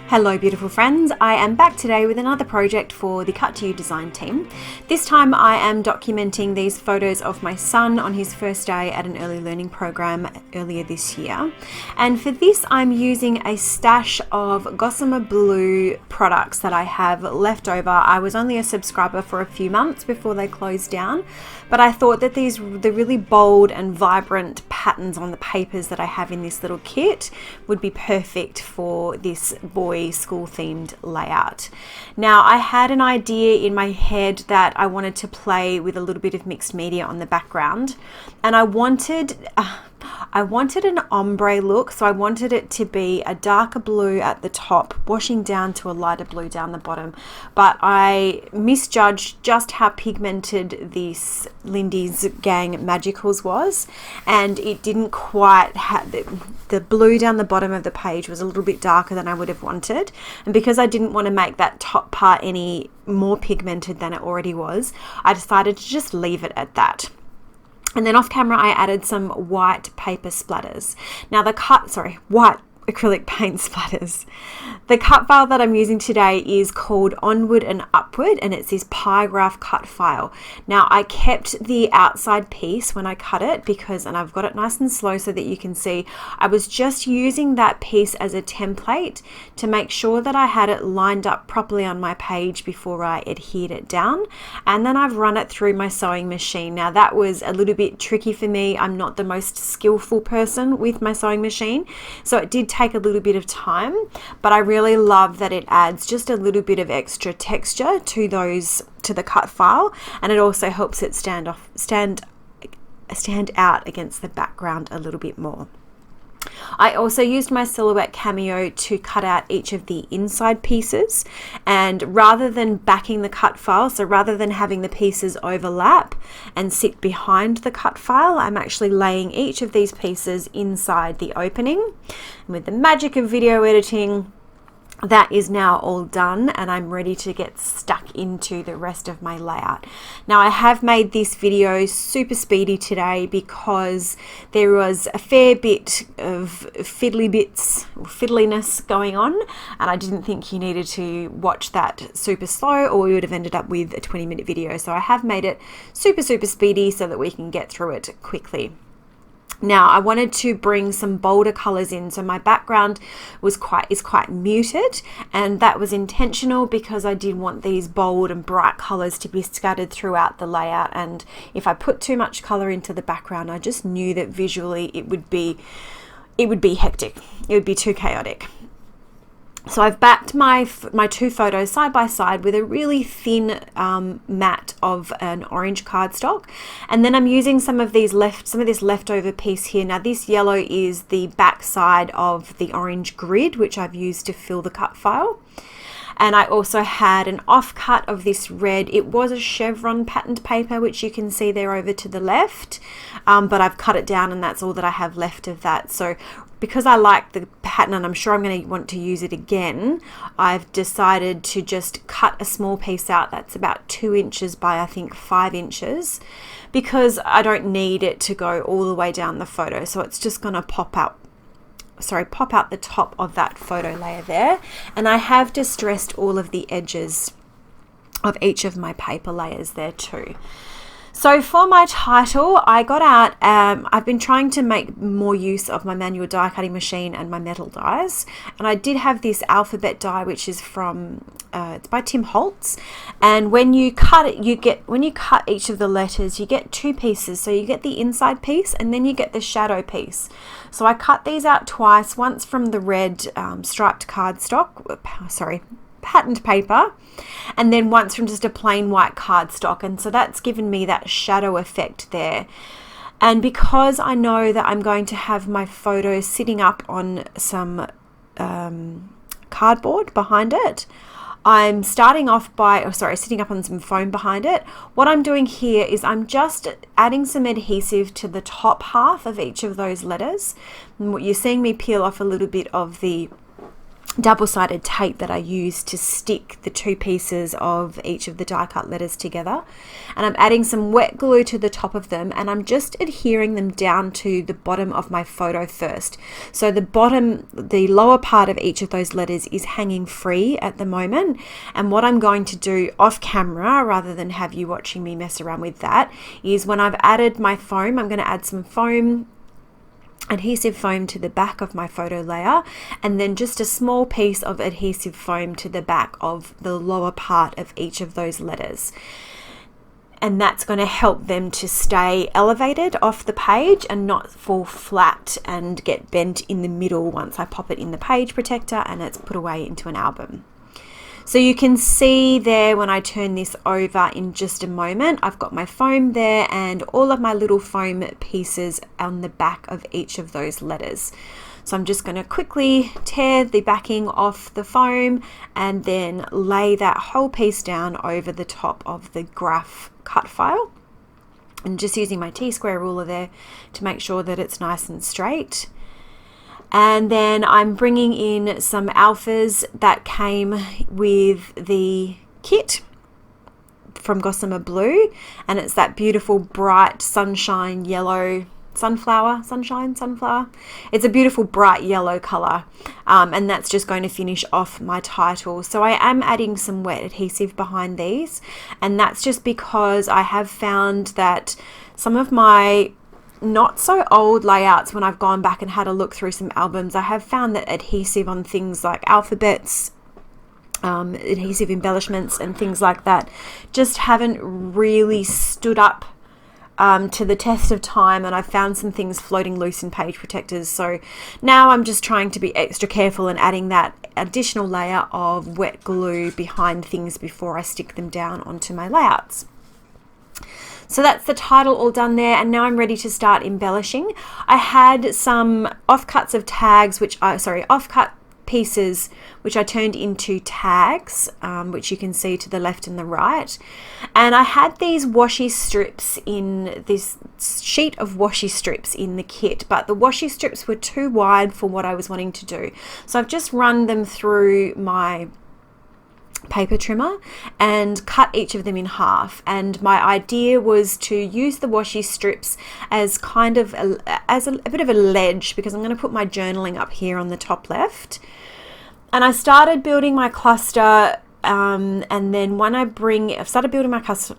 Hello beautiful friends, I am back today with another project for the Cut to You design team. This time I am documenting these photos of my son on his first day at an early learning program earlier this year. And for this I'm using a stash of Gossamer Blue products that I have left over. I was only a subscriber for a few months before they closed down, but I thought that the really bold and vibrant patterns on the papers that I have in this little kit would be perfect for this boy school themed layout. Now I had an idea in my head that I wanted to play with a little bit of mixed media on the background, and I wanted an ombre look, so I wanted it to be a darker blue at the top washing down to a lighter blue down the bottom, but I misjudged just how pigmented this Lindy's Gang Magicals was, and it didn't quite have the blue down the bottom of the page was a little bit darker than I would have wanted, and because I didn't want to make that top part any more pigmented than it already was, I decided to just leave it at that. And then off camera I added some white paper splatters. Now white acrylic paint splatters. The cut file that I'm using today is called Onward and Upward, and it's this pie graph cut file. Now I kept the outside piece when I cut it and I've got it nice and slow so that you can see. I was just using that piece as a template to make sure that I had it lined up properly on my page before I adhered it down, and then I've run it through my sewing machine. Now that was a little bit tricky for me. I'm not the most skillful person with my sewing machine, so it did take a little bit of time, but I really love that it adds just a little bit of extra texture to the cut file, and it also helps it stand out against the background a little bit more. I also used my Silhouette Cameo to cut out each of the inside pieces, and rather than backing the cut file, so rather than having the pieces overlap and sit behind the cut file, I'm actually laying each of these pieces inside the opening. And with the magic of video editing, that is now all done, and I'm ready to get stuck into the rest of my layout. Now I have made this video super speedy today because there was a fair bit of fiddliness going on, and I didn't think you needed to watch that super slow or we would have ended up with a 20-minute video. So I have made it super speedy so that we can get through it quickly. Now I wanted to bring some bolder colors in, so my background is quite muted, and that was intentional because I did want these bold and bright colors to be scattered throughout the layout, and if I put too much color into the background I just knew that visually it would be hectic, it would be too chaotic. So I've backed my two photos side by side with a really thin mat of an orange cardstock, and then I'm using some of this leftover piece here. Now this yellow is the back side of the orange grid, which I've used to fill the cut file. And I also had an offcut of this red. It was a chevron patterned paper, which you can see there over to the left, but I've cut it down and that's all that I have left of that. So because I like the pattern and I'm sure I'm going to want to use it again, I've decided to just cut a small piece out that's about 2 inches by I think 5 inches, because I don't need it to go all the way down the photo. So it's just going to pop out the top of that photo layer there, and I have distressed all of the edges of each of my paper layers there too. So for my title, I got out, I've been trying to make more use of my manual die cutting machine and my metal dies, and I did have this alphabet die which is from it's by Tim Holtz, and when you cut it, when you cut each of the letters you get two pieces, so you get the inside piece and then you get the shadow piece. So I cut these out twice, once from the red striped patterned paper, and then once from just a plain white cardstock, and so that's given me that shadow effect there. And because I know that I'm going to have my photo sitting up on some cardboard behind it, I'm starting off by, sitting up on some foam behind it. What I'm doing here is I'm just adding some adhesive to the top half of each of those letters. And what you're seeing me peel off a little bit of the double-sided tape that I use to stick the two pieces of each of the die cut letters together, and I'm adding some wet glue to the top of them, and I'm just adhering them down to the bottom of my photo first. So the lower part of each of those letters is hanging free at the moment, and what I'm going to do off camera, rather than have you watching me mess around with that, is when I've added my foam, I'm going to add some adhesive foam to the back of my photo layer, and then just a small piece of adhesive foam to the back of the lower part of each of those letters. And that's going to help them to stay elevated off the page and not fall flat and get bent in the middle once I pop it in the page protector and it's put away into an album. So you can see there when I turn this over in just a moment, I've got my foam there and all of my little foam pieces on the back of each of those letters. So I'm just going to quickly tear the backing off the foam and then lay that whole piece down over the top of the graph cut file. And just using my T-square ruler there to make sure that it's nice and straight. And then I'm bringing in some alphas that came with the kit from Gossamer Blue, and it's that beautiful bright sunshine yellow sunflower. It's a beautiful bright yellow color, and that's just going to finish off my title. So I am adding some wet adhesive behind these, and that's just because I have found that some of my not so old layouts, when I've gone back and had a look through some albums, I have found that adhesive on things like alphabets, adhesive embellishments and things like that just haven't really stood up to the test of time, and I've found some things floating loose in page protectors. So now I'm just trying to be extra careful and adding that additional layer of wet glue behind things before I stick them down onto my layouts. So that's the title all done there, and now I'm ready to start embellishing. I had some offcuts of tags, offcut pieces, which I turned into tags, which you can see to the left and the right. And I had these washi strips in this sheet of washi strips in the kit, but the washi strips were too wide for what I was wanting to do. So I've just run them through my paper trimmer and cut each of them in half, and my idea was to use the washi strips as kind of a bit of a ledge, because I'm going to put my journaling up here on the top left. And I started building my cluster, and then when I've started building my cluster,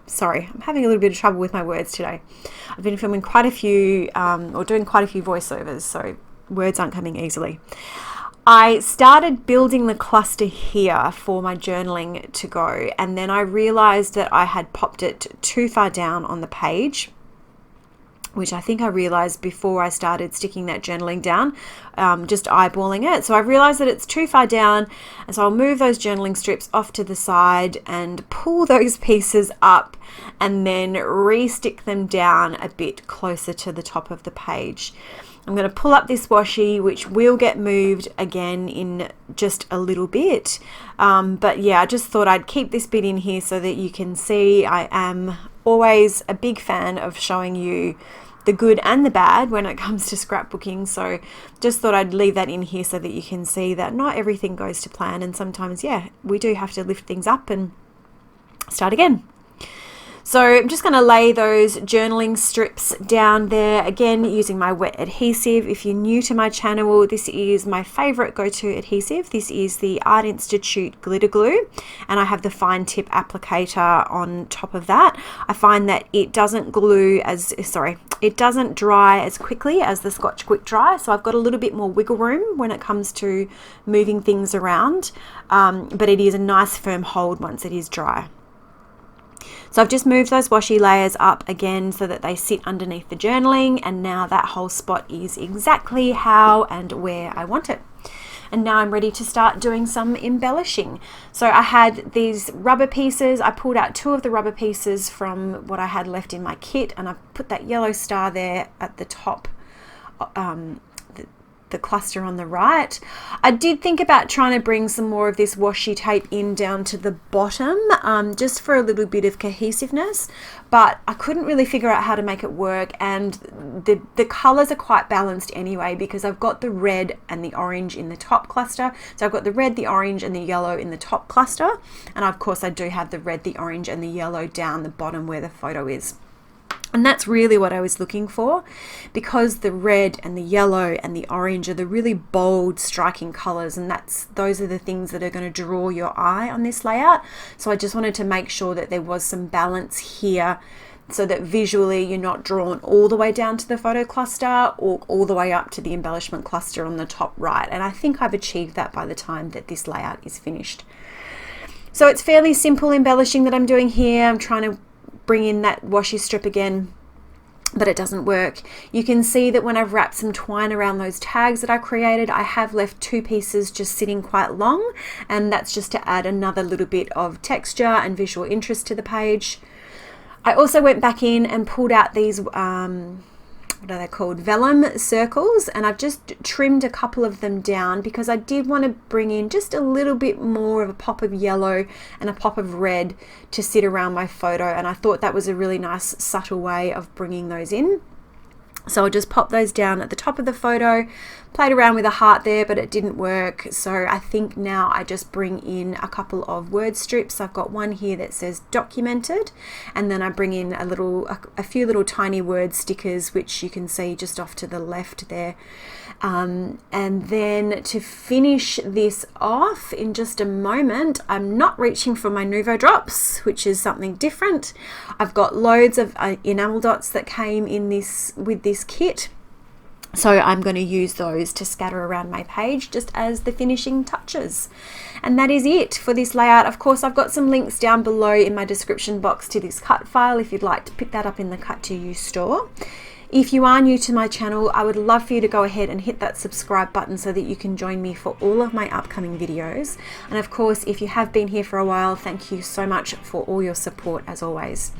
sorry, I'm having a little bit of trouble with my words today. I've been filming quite a few or doing quite a few voiceovers, so words aren't coming easily. I started building the cluster here for my journaling to go, and then I realized that I had popped it too far down on the page, which I think I realized before I started sticking that journaling down, just eyeballing it. So I realized that it's too far down, and so I'll move those journaling strips off to the side and pull those pieces up and then re-stick them down a bit closer to the top of the page. I'm going to pull up this washi, which will get moved again in just a little bit. But yeah, I just thought I'd keep this bit in here so that you can see I am always a big fan of showing you the good and the bad when it comes to scrapbooking. So just thought I'd leave that in here so that you can see that not everything goes to plan, and sometimes, yeah, we do have to lift things up and start again. So I'm just going to lay those journaling strips down there, again using my wet adhesive. If you're new to my channel, this is my favorite go-to adhesive. This is the Art Institute glitter glue, and I have the fine tip applicator on top of that. I find that it doesn't it doesn't dry as quickly as the Scotch Quick Dry, so I've got a little bit more wiggle room when it comes to moving things around, but it is a nice firm hold once it is dry. So I've just moved those washi layers up again so that they sit underneath the journaling, and now that whole spot is exactly how and where I want it. And now I'm ready to start doing some embellishing. So I had these rubber pieces. I pulled out 2 of the rubber pieces from what I had left in my kit, and I put that yellow star there at the top, the cluster on the right. I did think about trying to bring some more of this washi tape in down to the bottom, just for a little bit of cohesiveness, but I couldn't really figure out how to make it work, and the colors are quite balanced anyway, because I've got the red and the orange in the top cluster. So I've got the red, the orange and the yellow in the top cluster, and of course I do have the red, the orange and the yellow down the bottom where the photo is. And that's really what I was looking for, because the red and the yellow and the orange are the really bold, striking colors, and those are the things that are going to draw your eye on this layout. So I just wanted to make sure that there was some balance here, so that visually you're not drawn all the way down to the photo cluster or all the way up to the embellishment cluster on the top right. And I think I've achieved that by the time that this layout is finished. So it's fairly simple embellishing that I'm doing here. I'm trying to bring in that washi strip again, but it doesn't work. You can see that when I've wrapped some twine around those tags that I created, I have left 2 pieces just sitting quite long, and that's just to add another little bit of texture and visual interest to the page. I also went back in and pulled out these what are they called, vellum circles, and I've just trimmed a couple of them down because I did want to bring in just a little bit more of a pop of yellow and a pop of red to sit around my photo, and I thought that was a really nice subtle way of bringing those in. So I'll just pop those down at the top of the photo. Played around with a heart there, but it didn't work. So I think now I just bring in a couple of word strips. I've got one here that says documented, and then I bring in a few little tiny word stickers, which you can see just off to the left there. And then to finish this off in just a moment, I'm not reaching for my Nuvo drops, which is something different. I've got loads of enamel dots that came in with this kit, so I'm going to use those to scatter around my page just as the finishing touches. And that is it for this layout. Of course, I've got some links down below in my description box to this cut file if you'd like to pick that up in the Cut to Use store. If you are new to my channel, I would love for you to go ahead and hit that subscribe button so that you can join me for all of my upcoming videos. And of course, if you have been here for a while, thank you so much for all your support as always.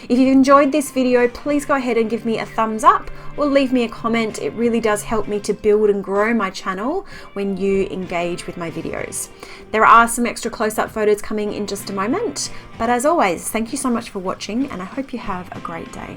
If you've enjoyed this video, please go ahead and give me a thumbs up or leave me a comment. It really does help me to build and grow my channel when you engage with my videos. There are some extra close-up photos coming in just a moment, but as always, thank you so much for watching, and I hope you have a great day.